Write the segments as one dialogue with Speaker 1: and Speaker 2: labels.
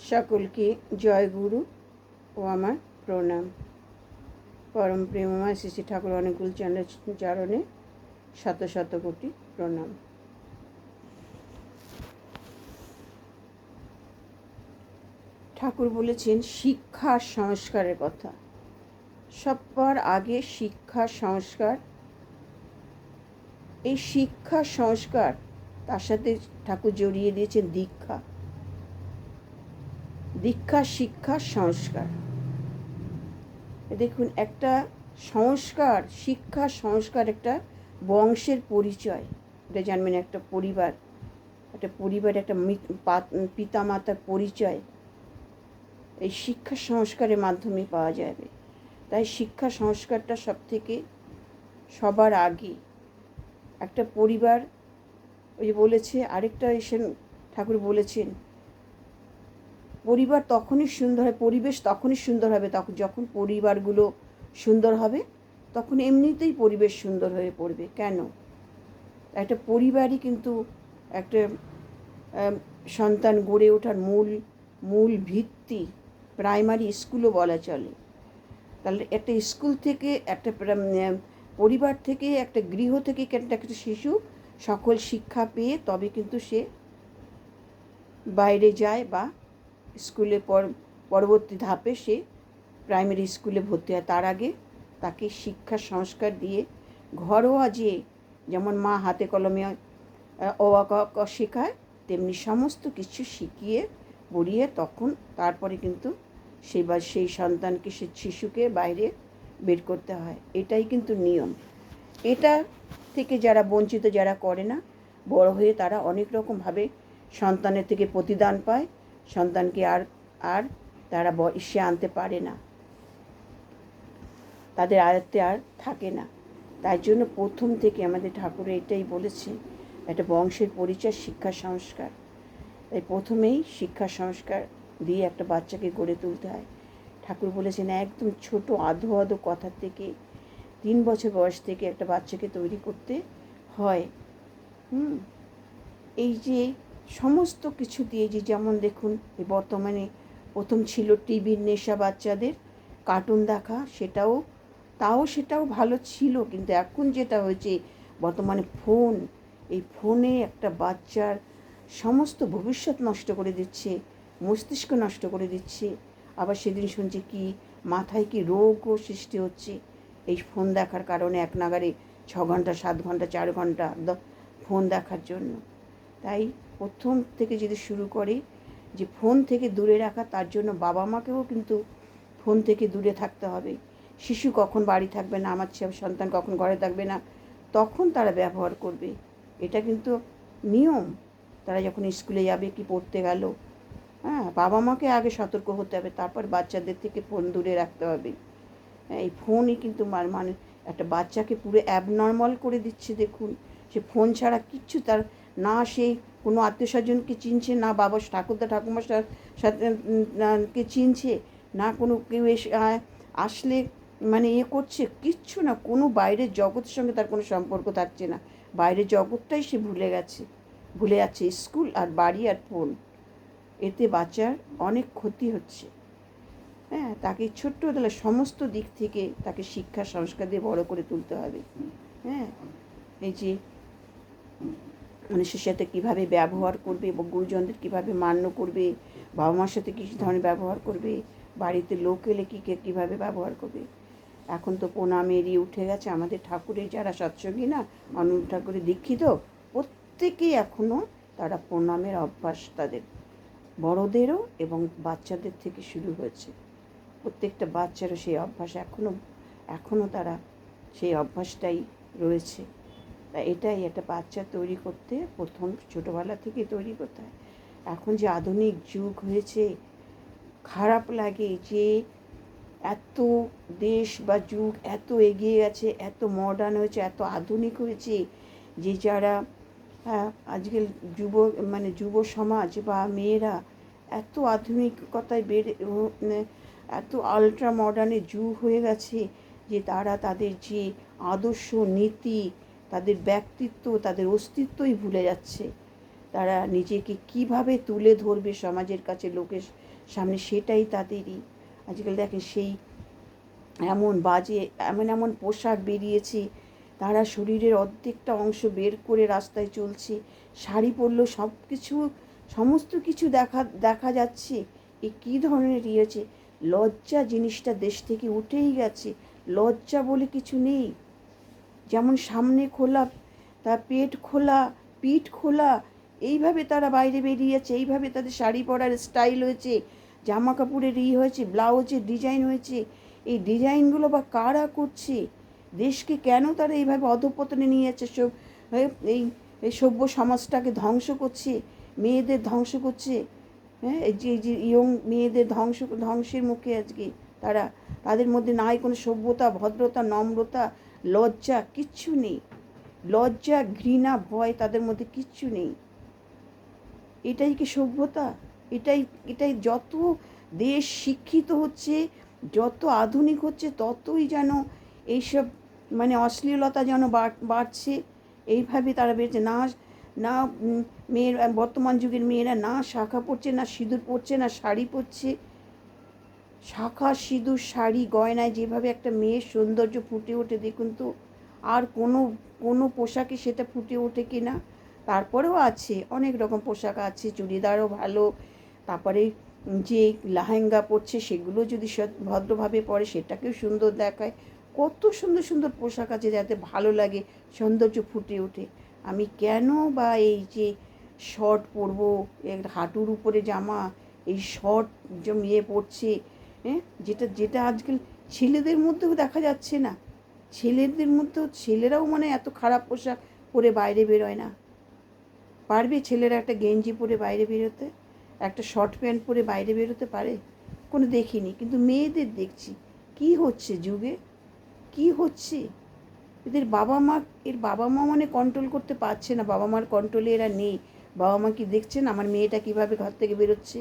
Speaker 1: সকলকে জয় গুরু ও আমার প্রণাম। পরম প্রেমময় শ্রী শ্রী ঠাকুর অনুকূল চরণে শত শত কোটি প্রণাম। ঠাকুর বলেছেন শিক্ষা সংস্কারের কথা। সবার আগে শিক্ষা সংস্কার। এই শিক্ষা সংস্কার তার সাথে ঠাকুর জড়িয়ে দিয়েছেন দীক্ষা। দীক্ষা, শিক্ষা, সংস্কার। দেখুন, একটা সংস্কার, শিক্ষা সংস্কার একটা বংশের পরিচয়। এটা জানবেন, একটা পরিবার একটা পিতামাতার পরিচয় এই শিক্ষা সংস্কারের মাধ্যমে পাওয়া যাবে। তাই শিক্ষা সংস্কারটা সবার আগে। একটা পরিবার, ওই যে বলেছে আরেকটা এসে ঠাকুর বলেছেন, পরিবার তখনই সুন্দর হয়, পরিবেশ তখনই সুন্দর হবে যখন পরিবারগুলো সুন্দর হবে, তখন এমনিতেই পরিবেশ সুন্দর হয়ে পড়বে। কেন? একটা পরিবারই কিন্তু একটা সন্তান গড়ে ওঠার মূল ভিত্তি। প্রাইমারি স্কুলও বলা চলে। তাহলে একটা স্কুল থেকে, একটা পরিবার থেকে, একটা গৃহ থেকে একটা শিশু সকল শিক্ষা পেয়ে তবে কিন্তু সে বাইরে যায় বা স্কুলে পরবর্তী ধাপে সে প্রাইমারি স্কুলে ভর্তি হয়। তার আগে তাকে শিক্ষা সংস্কার দিয়ে ঘরোয়া যেমন মা হাতে কলমে অ আ ক খ শেখায়, তেমনি সমস্ত কিছু শিখিয়ে পড়িয়ে তখন তারপরে কিন্তু সেই সন্তানকে, সে শিশুকে বাইরে বের করতে হয়। এটাই কিন্তু নিয়ম। এটা থেকে যারা বঞ্চিত, যারা করে না, বড় হয়ে তারা অনেক রকমভাবে সন্তানের থেকে প্রতিদান পায়। সন্তানকে আর তারা ইসে আনতে পারে না, তাদের আয়ত্তে আর থাকে না। তাই জন্য প্রথম থেকে আমাদের ঠাকুর এটাই বলেছে, একটা বংশের পরিচয় শিক্ষা সংস্কার। তাই প্রথমেই শিক্ষা সংস্কার দিয়ে একটা বাচ্চাকে গড়ে তুলতে হয়। ঠাকুর বলেছেন একদম ছোট আধো কথা থেকে 3 বছর বয়স থেকে একটা বাচ্চাকে তৈরি করতে হয়। এই যে সমস্ত কিছু দিয়ে, যেমন দেখুন বর্তমানে প্রথম ছিল টিভির নেশা বাচ্চাদের, কার্টুন দেখা, সেটাও ভালো ছিল। কিন্তু এখন যেটা হয়েছে বর্তমানে ফোন, এই ফোনে একটা বাচ্চার সমস্ত ভবিষ্যৎ নষ্ট করে দিচ্ছে, মস্তিষ্ক নষ্ট করে দিচ্ছে। আবার সেদিন শুনছি কি মাথায় কি রোগও সৃষ্টি হচ্ছে এই ফোন দেখার কারণে। এক নাগারে 6 ঘন্টা, 7 ঘন্টা, 4 ঘন্টা ফোন দেখার জন্য। তাই প্রথম থেকে যদি শুরু করে যে ফোন থেকে দূরে রাখা, তার জন্য বাবা মাকেও কিন্তু ফোন থেকে দূরে থাকতে হবে। শিশু কখন বাড়ি থাকবে না, আমার সন্তান কখন ঘরে থাকবে না, তখন তারা ব্যবহার করবে। এটা কিন্তু নিয়ম। তারা যখন স্কুলে যাবে কি পড়তে গেল, বাবা মাকে আগে সতর্ক হতে হবে, তারপর বাচ্চাদের থেকে ফোন দূরে রাখতে হবে। এই ফোনই কিন্তু মানে একটা বাচ্চাকে পুরো অ্যাবনর্মাল করে দিচ্ছে। দেখুন, সে ফোন ছাড়া কিচ্ছু, তার না সে কোনো আত্মীয় স্বজনকে চিনছে, না বাবা ঠাকুরদা ঠাকুমার সাথে কে চিনছে, না কোনো কেউ আসলে মানে করছে, কিচ্ছু না। কোনো বাইরের জগতের সঙ্গে তার কোনো সম্পর্ক থাকছে না। বাইরের জগৎটাই সে ভুলে যাচ্ছে। স্কুল আর বাড়ি আর ফোন, এতে বাচ্চার অনেক ক্ষতি হচ্ছে। তাকে ছোট্টবেলা সমস্ত দিক থেকে তাকে শিক্ষা সংস্কার দিয়ে বড় করে তুলতে হবে। এই যে মানুষের সাথে কীভাবে ব্যবহার করবে এবং গুরুজনদের কীভাবে মান্য করবে, বাবা মার সাথে কী ধরনের ব্যবহার করবে, বাড়িতে লোক এলে কীভাবে ব্যবহার করবে। এখন তো প্রণামেরই উঠে গেছে। আমাদের ঠাকুরের যারা সৎসঙ্গী না, অনুপ ঠাকুরের দীক্ষিত, প্রত্যেকেই এখনও তারা প্রণামের অভ্যাস, তাদের বড়দেরও এবং বাচ্চাদের থেকে শুরু হয়েছে। প্রত্যেকটা বাচ্চারও সেই অভ্যাস এখনও তারা সেই অভ্যাসটাই রয়েছে। তা এটাই একটা বাচ্চা তৈরি করতে প্রথম ছোটোবেলা থেকে তৈরি করতে হয়। এখন যে আধুনিক যুগ হয়েছে, খারাপ লাগে যে এত দেশ বা যুগ এত এগিয়ে গেছে, এত মডার্ন হয়েছে, এত আধুনিক হয়েছে, যে যারা আজকাল যুব সমাজ বা মেয়েরা এত আধুনিকতায় এত আলট্রা মডার্নের যুগ হয়ে গেছে যে তারা তাদের যে আদর্শ নীতি, তাদের ব্যক্তিত্ব, তাদের অস্তিত্বই ভুলে যাচ্ছে। তারা নিজেকে কিভাবে তুলে ধরবে সমাজের কাছে, লোকের সামনে সেটাই তাদেরই। আজকাল দেখেন সেই এমন বাজে এমন এমন পোশাক বেরিয়েছে, তারা শরীরের অর্ধেকটা অংশ বের করে রাস্তায় চলছে, শাড়ি পরলেও সব কিছু সমস্ত কিছু দেখা দেখা যাচ্ছে। এ কী ধরনের ইয়েছে, লজ্জা জিনিসটা দেশ থেকে উঠেই গেছে, লজ্জা বলে কিছু নেই। যেমন সামনে খোলা, তার পেট খোলা, পিঠ খোলা, এইভাবে তারা বাইরে বেরিয়েছে, এইভাবে তাদের শাড়ি পরার স্টাইল হয়েছে, জামা কাপড়ের হয়েছে, ব্লাউজের ডিজাইন হয়েছে। এই ডিজাইনগুলো বা কারা করছে, দেশকে কেন তারা এইভাবে অধঃপতনে নিয়ে যাচ্ছে, সব এই এই সভ্য সমাজটাকে ধ্বংস করছে, মেয়েদের ধ্বংস করছে। হ্যাঁ, এই যে ইয়ং মেয়েদের ধ্বংসের মুখে আজকে তারা, তাদের মধ্যে নাই কোনো সভ্যতা, ভদ্রতা, নম্রতা, লজ্জা, কিচ্ছু নেই। লজ্জা, ঘৃণা, ভয় তাদের মধ্যে কিচ্ছু নেই। এটাই কি সভ্যতা? এটাই এটাই যত দেশ শিক্ষিত হচ্ছে, যত আধুনিক হচ্ছে, ততই যেন এইসব মানে অশ্লীলতা যেন বাড়ছে। এইভাবে তারা বেড়েছে। না না মেয়ের বর্তমান যুগের মেয়েরা না শাঁখা পরছে, না সিঁদুর পরছে, না শাড়ি পরছে। শাঁখা, সিঁদুর, শাড়ি, গয়নায় যেভাবে একটা মেয়ের সৌন্দর্য ফুটে ওঠে দেখুন তো, আর কোনো কোনো পোশাকে সেটা ফুটে ওঠে কি না? তারপরেও আছে অনেক রকম পোশাক আছে, চুড়িদারও ভালো, তারপরে যে লেহেঙ্গা পরছে সেগুলো যদি ভদ্রভাবে পরে সেটাকেও সুন্দর দেখায়। কত সুন্দর সুন্দর পোশাক আছে যাতে ভালো লাগে, সৌন্দর্য ফুটে ওঠে। আমি কেন বা এই যে শর্ট পরবো, হাঁটুর উপরে জামা, এই শর্ট যে মেয়ে পরছে, হ্যাঁ, যেটা যেটা আজকাল ছেলেদের মধ্যেও দেখা যাচ্ছে না। ছেলেদের মধ্যেও, ছেলেরাও মানে এত খারাপ পোশাক পরে বাইরে বেরোয় না। পারবে ছেলেরা একটা গেঞ্জি পরে বাইরে বেরোতে, একটা শর্ট প্যান্ট পরে বাইরে বেরোতে পারে? কোনো দেখিনি, কিন্তু মেয়েদের দেখছি। কি হচ্ছে যুগে, কি হচ্ছে? এর বাবা মা মানে কন্ট্রোল করতে পারছে না, বাবা মার কন্ট্রোলে এরা নেই। বাবা মা কি দেখছেন আমার মেয়েটা কিভাবে ঘর থেকে বেরোচ্ছে,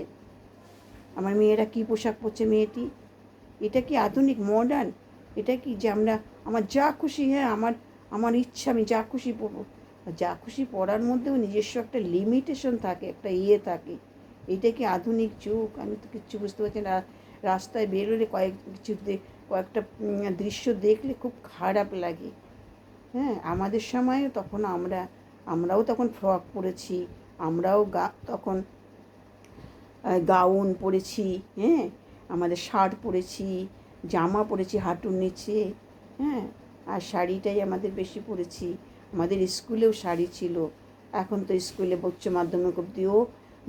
Speaker 1: আমার মেয়েরা কী পোশাক পরছে মেয়েটি? এটা কি আধুনিক, মডার্ন? এটা কি যে আমরা আমার যা খুশি, হ্যাঁ আমার আমার ইচ্ছা আমি যা খুশি পরবো? যা খুশি পরার মধ্যেও নিজস্ব একটা লিমিটেশন থাকে, একটা থাকে। এটা কি আধুনিক যুগ? আমি তো কিচ্ছু বুঝতে পারছি না। রাস্তায় বেরোলে কয়েকটা দৃশ্য দেখলে খুব খারাপ লাগে। হ্যাঁ, আমাদের সময়ও তখন আমরাও তখন ফ্রক পরেছি, আমরাও তখন গাউন পরেছি, হ্যাঁ, আমাদের শার্ট পরেছি, জামা পরেছি হাঁটুর নিচে, হ্যাঁ, আর শাড়িটাই আমাদের বেশি পরেছি। আমাদের স্কুলেও শাড়ি ছিল। এখন তো স্কুলে উচ্চ মাধ্যমিক অবধিও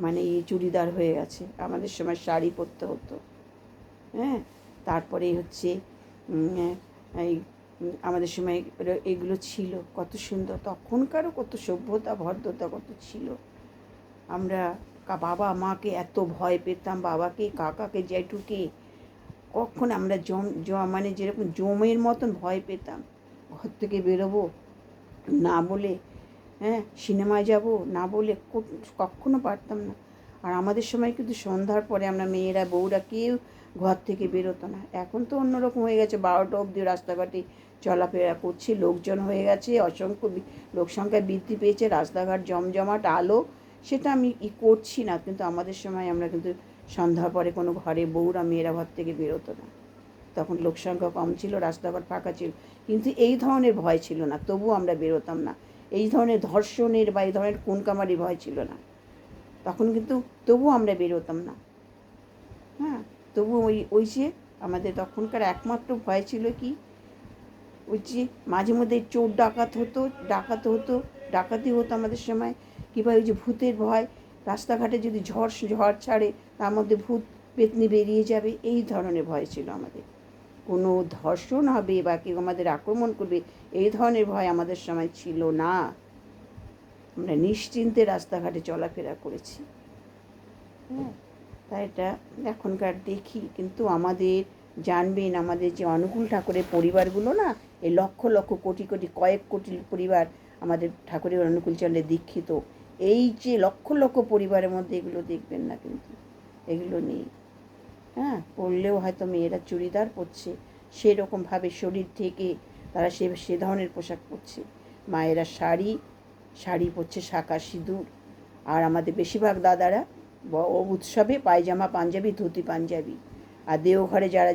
Speaker 1: মানে এই চুড়িদার হয়ে গেছে, আমাদের সময় শাড়ি পরতে হতো। হ্যাঁ, তারপরে হচ্ছে এই আমাদের সময় এগুলো ছিল, কত সুন্দর, তখনকারও কত সভ্যতা ভদ্রতা কত ছিল। আমরা বাবা মাকে এত ভয় পেতাম, বাবাকে, কাকাকে, জ্যাঠুকে, কখন আমরা মানে যেরকম জমের মতন ভয় পেতাম। ঘর থেকে বেরোবো না বলে, হ্যাঁ, সিনেমায় যাব না বলে কখনো পারতাম না। আর আমাদের সময় কিন্তু সন্ধ্যার পরে আমরা মেয়েরা বউরা কেউ ঘর থেকে বেরোতো না। এখন তো অন্যরকম হয়ে গেছে, 12টা অবধি রাস্তাঘাটে চলাফেরা করছে, লোকজন হয়ে গেছে, অসংখ্য লোক সংখ্যা বৃদ্ধি পেয়েছে, রাস্তাঘাট জমজমাট, আলো, সেটা আমি করছি না, কিন্তু আমাদের সময় আমরা কিন্তু সন্ধ্যার পরে কোনো ঘরে বউরা মেয়েরা ঘর থেকে বেরোতো না। তখন লোক সংখ্যা কম ছিল, রাস্তাঘাট ফাঁকা ছিল, কিন্তু এই ধরনের ভয় ছিল না, তবুও আমরা বেরোতাম না। এই ধরনের ধর্ষণের বা এই ধরনের খুনকামারির ভয় ছিল না তখন, কিন্তু তবুও আমরা বেরোতাম না। হ্যাঁ, তবু ওই যে আমাদের তখনকার একমাত্র ভয় ছিল কি, ওই যে মাঝে মধ্যে চোর ডাকাতি হতো আমাদের সময়, কিংবা ওই যে ভূতের ভয়, রাস্তাঘাটে যদি ঝড় ছাড়ে তার মধ্যে ভূত পেতনি বেরিয়ে যাবে, এই ধরনের ভয় ছিল আমাদের। কোনো ধর্ষণ হবে বা কেউ আমাদের আক্রমণ করবে এই ধরনের ভয় আমাদের সময় ছিল না। আমরা নিশ্চিন্তে রাস্তাঘাটে চলাফেরা করেছি। হ্যাঁ, তাই এটা এখনকার দেখি, কিন্তু আমাদের জানবেন আমাদের যে অনুকূল ঠাকুরের পরিবারগুলো না, এই লক্ষ লক্ষ কোটি কোটি কয়েক কোটি পরিবার আমাদের ঠাকুরের অনুকূল চন্দ্রে দীক্ষিত, এই যে লক্ষ লক্ষ পরিবারের মধ্যে এগুলো দেখবেন না, কিন্তু এগুলো নেই। হ্যাঁ, পরলেও হয়তো মেয়েরা চুড়িদার পরছে, সেরকমভাবে শরীর থেকে তারা সে ধরনের পোশাক পরছে। মায়েরা শাড়ি পরছে, শাঁখা সিঁদুর। আর আমাদের বেশিরভাগ দাদারা উৎসবে পায়জামা পাঞ্জাবি, ধুতি পাঞ্জাবি। আর দেওঘরে যারা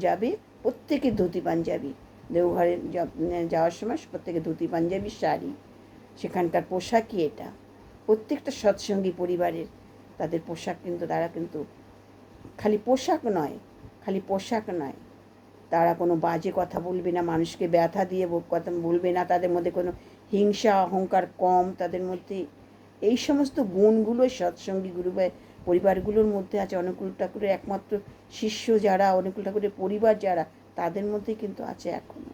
Speaker 1: যাবে প্রত্যেকে ধুতি পাঞ্জাবি। দেওঘরে যাওয়ার সময় প্রত্যেকে ধুতি পাঞ্জাবি, শাড়ি। সেখানকার পোশাকই এটা। প্রত্যেকটা সৎসঙ্গী পরিবারের তাদের পোশাক কিন্তু তারা কিন্তু খালি পোশাক নয়, তারা কোনো বাজে কথা বলবে না, মানুষকে ব্যথা দিয়ে কথা বলবে না, তাদের মধ্যে কোনো হিংসা অহংকার কম তাদের মধ্যে। এই সমস্ত গুণগুলোই সৎসঙ্গী পরিবারগুলোর মধ্যে আছে। অনুকূল ঠাকুরের একমাত্র শিষ্য যারা, অনুকূল ঠাকুরের পরিবার যারা, তাদের মধ্যে কিন্তু আছে এখনও।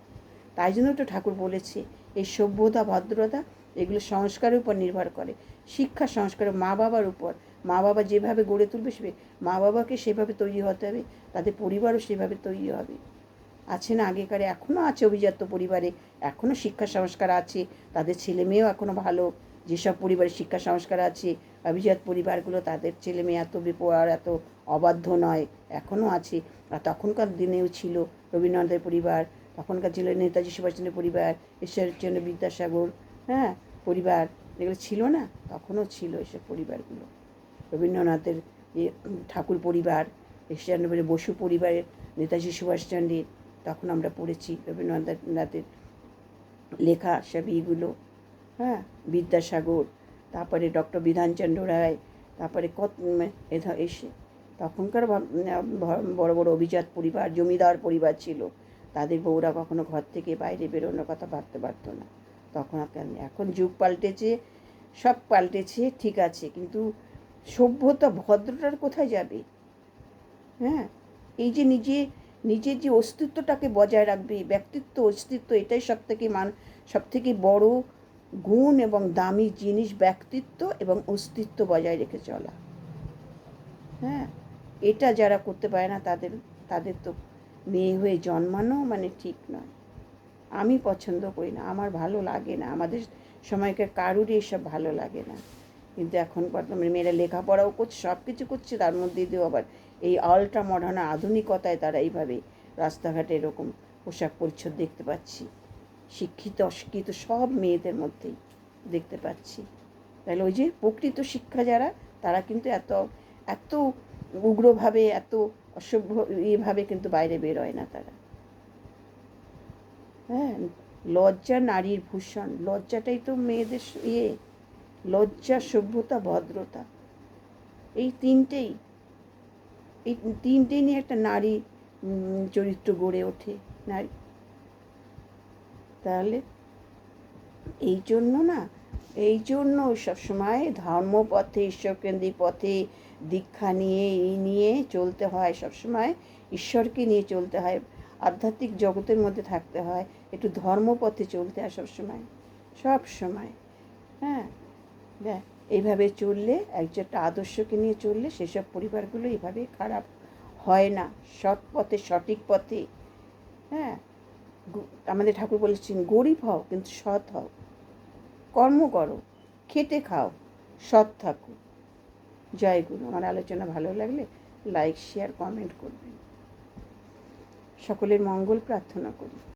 Speaker 1: তাই জন্য তো ঠাকুর বলেছে এই সভ্যতা ভদ্রতা এগুলো সংস্কারের উপর নির্ভর করে, শিক্ষা সংস্কারের, মা বাবার উপর। মা বাবা যেভাবে গড়ে তুলবে মা বাবাকে সেভাবে তৈরি হতে হবে, তাদের পরিবারও সেভাবে তৈরি হবে। আছে না আগেকারে, এখনও আছে অভিজাত পরিবারে, এখনও শিক্ষা সংস্কার আছে, তাদের ছেলে মেয়েও এখনও ভালো। যেসব পরিবারে শিক্ষা সংস্কার আছে, অভিজাত পরিবারগুলো, তাদের ছেলে মেয়ে এত বেপরোয়া এত অবাধ্য নয়, এখনও আছে। আর তখনকার দিনেও ছিল রবীন্দ্রনাথের পরিবার, তখনকার ছিল নেতাজি সুভাষচন্দ্রের পরিবার, ঈশ্বরচন্দ্র বিদ্যাসাগর পরিবার, এগুলো ছিল না? তখনও ছিল এসব পরিবারগুলো। রবীন্দ্রনাথের ঠাকুর পরিবার, ঈশ্বরচন্দ্র বসু পরিবারের, নেতাজি সুভাষচন্দ্রের, তখন আমরা পড়েছি রবীন্দ্রনাথের লেখা সব এইগুলো। বিদ্যাসাগর, তারপরে ডক্টর বিধানচন্দ্র রায়, তারপরে এসে তখনকার বড় বড় অভিজাত পরিবার, জমিদার পরিবার ছিল, তাদের বউরা কখনো ঘর থেকে বাইরে বেরোনোর কথা ভাবতে পারতো না তখন। এখন যুগ পাল্টেছে, সব পাল্টেছে, ঠিক আছে, কিন্তু সভ্যতা ভদ্রতার কোথায় যাবে? এই যে নিজের যে অস্তিত্বটাকে বজায় রাখবে, ব্যক্তিত্ব অস্তিত্ব, এটাই সবথেকে বড় গুণ এবং দামি জিনিস, ব্যক্তিত্ব এবং অস্তিত্ব বজায় রেখে চলা। এটা যারা করতে পারে না তাদের তো মেয়ে হয়ে জন্মানো মানে ঠিক নয়। আমি পছন্দ করি না, আমার ভালো লাগে না, আমাদের সময়কার কারুরই এসব ভালো লাগে না। কিন্তু এখন বর্তমানে মেয়েরা লেখাপড়াও করছে, সব কিছু করছে, তার মধ্যে দিয়েও আবার এই আল্ট্রা মডার্ন আধুনিকতায় তারা এইভাবে রাস্তাঘাটে এরকম পোশাক পরিচ্ছদ দেখতে পাচ্ছি। শিক্ষিত অশিক্ষিত সব মেয়েদের মধ্যেই দেখতে পাচ্ছি। তাহলে ওই যে প্রকৃত শিক্ষা যারা, তারা কিন্তু এত উগ্রভাবে, এত অসভ্য এইভাবে কিন্তু বাইরে বেরোয় না তারা। লজ্জা নারীর ভূষণ, লজ্জাটাই তো মেয়েদের লজ্জা, সভ্যতা, ভদ্রতা, এই তিনটেই নিয়ে একটা নারী চরিত্র গড়ে ওঠে নারী। তাহলে এই জন্য সবসময় ধর্মপথে, ঈশ্বরকেন্দ্রিক পথে দীক্ষা নিয়ে চলতে হয়, সবসময় ঈশ্বরকে নিয়ে চলতে হয়, আধ্যাত্মিক জগতের মধ্যে থাকতে হয়, একটু ধর্মপথে চলতে হয় সবসময়। এইভাবে চললে, একটা আদর্শকে নিয়ে চললে সেসব পরিবারগুলো এইভাবে খারাপ হয় না। সৎ পথে, সঠিক পথে। আমাদের ঠাকুর বলেছেন গরিব হও কিন্তু সৎ হও, কর্ম করো, খেটে খাও, সৎ থাকো। জয় গুরু। আমার আলোচনা ভালো লাগলে লাইক, শেয়ার, কমেন্ট করবেন। সকলের মঙ্গল প্রার্থনা করি।